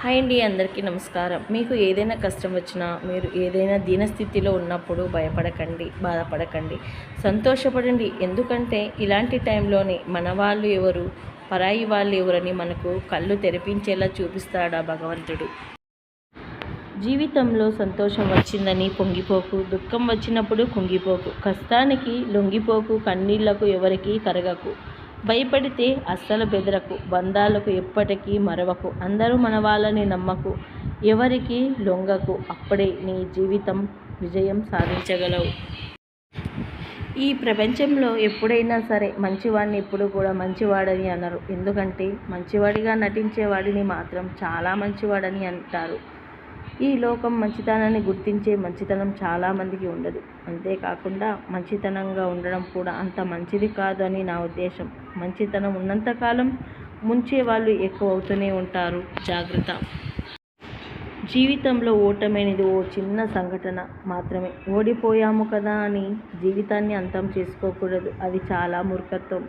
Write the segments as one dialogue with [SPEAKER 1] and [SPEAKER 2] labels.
[SPEAKER 1] Hi అండి, అందరికీ నమస్కారం. మీకు ఏదైనా కష్టం వచ్చినా, మీరు ఏదైనా దీనస్థితిలో ఉన్నప్పుడు భయపడకండి, బాధపడకండి, సంతోషపడండి. ఎందుకంటే ఇలాంటి టైంలోనే మన వాళ్ళు ఎవరు, పరాయి వాళ్ళు ఎవరని మనకు కళ్ళు తెరిపించేలా చూపిస్తాడా భగవంతుడు. జీవితంలో సంతోషం వచ్చిందని పొంగిపోకు, దుఃఖం వచ్చినప్పుడు కుంగిపోకు, కష్టానికి లొంగిపోకు, కన్నీళ్లకు ఎవరికీ కరగకు, భయపడితే అస్సలు బెదరకు, బంధాలకు ఎప్పటికీ మరవకు, అందరూ మన వాళ్ళని నమ్మకు, ఎవరికి లొంగకు. అప్పుడే నీ జీవితం విజయం సాధించగలవు. ఈ ప్రపంచంలో ఎప్పుడైనా సరే మంచివాడిని ఎప్పుడు కూడా మంచివాడని అనరు. ఎందుకంటే మంచివాడిగా నటించే వాడిని మాత్రం చాలా మంచివాడని అంటారు. ఈ లోకం మంచితనాన్ని గుర్తించే మంచితనం చాలామందికి ఉండదు. అంతేకాకుండా మంచితనంగా ఉండడం కూడా అంత మంచిది కాదు అని నా ఉద్దేశం. మంచితనం ఉన్నంతకాలం ముంచే వాళ్ళు ఎక్కువ అవుతూనే ఉంటారు. జాగ్రత్త. జీవితంలో ఓటమి అనేది ఓ చిన్న సంఘటన మాత్రమే. ఓడిపోయాము కదా అని జీవితాన్ని అంతం చేసుకోకూడదు. అది చాలా మూర్ఖత్వం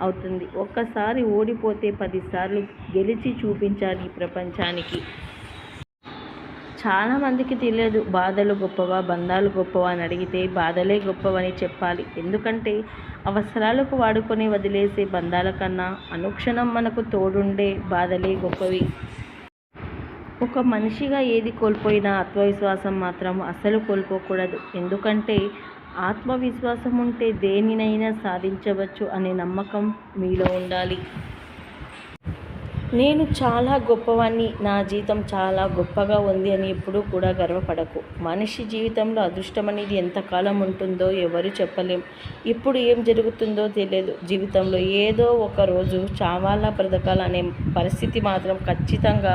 [SPEAKER 1] అవుతుంది. ఒక్కసారి ఓడిపోతే 10 సార్లు గెలిచి చూపించాలి ఈ ప్రపంచానికి. చాలామందికి తెలియదు బాధలు గొప్పవా, బంధాలు గొప్పవా అని అడిగితే బాధలే గొప్పవని చెప్పాలి. ఎందుకంటే అవసరాలకు వాడుకొని వదిలేసే బంధాల కన్నా అనుక్షణం మనకు తోడుండే బాధలే గొప్పవి. ఒక మనిషిగా ఏది కోల్పోయినా ఆత్మవిశ్వాసం మాత్రం అస్సలు కోల్పోకూడదు. ఎందుకంటే ఆత్మవిశ్వాసం ఉంటే దేనినైనా సాధించవచ్చు అనే నమ్మకం మీలో ఉండాలి. నేను చాలా గొప్పవాణ్ణి, నా జీవితం చాలా గొప్పగా ఉంది అని ఎప్పుడూ కూడా గర్వపడకు. మనిషి జీవితంలో అదృష్టం అనేది ఎంతకాలం ఉంటుందో ఎవరు చెప్పలేం. ఇప్పుడు ఏం జరుగుతుందో తెలియదు. జీవితంలో ఏదో ఒక రోజు చావాలా బ్రతకాలా అనే పరిస్థితి మాత్రం ఖచ్చితంగా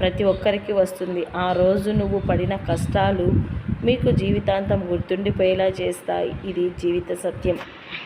[SPEAKER 1] ప్రతి ఒక్కరికి వస్తుంది. ఆ రోజు నువ్వు పడిన కష్టాలు మీకు జీవితాంతం గుర్తుండిపోయేలా చేస్తాయి. ఇది జీవిత సత్యం.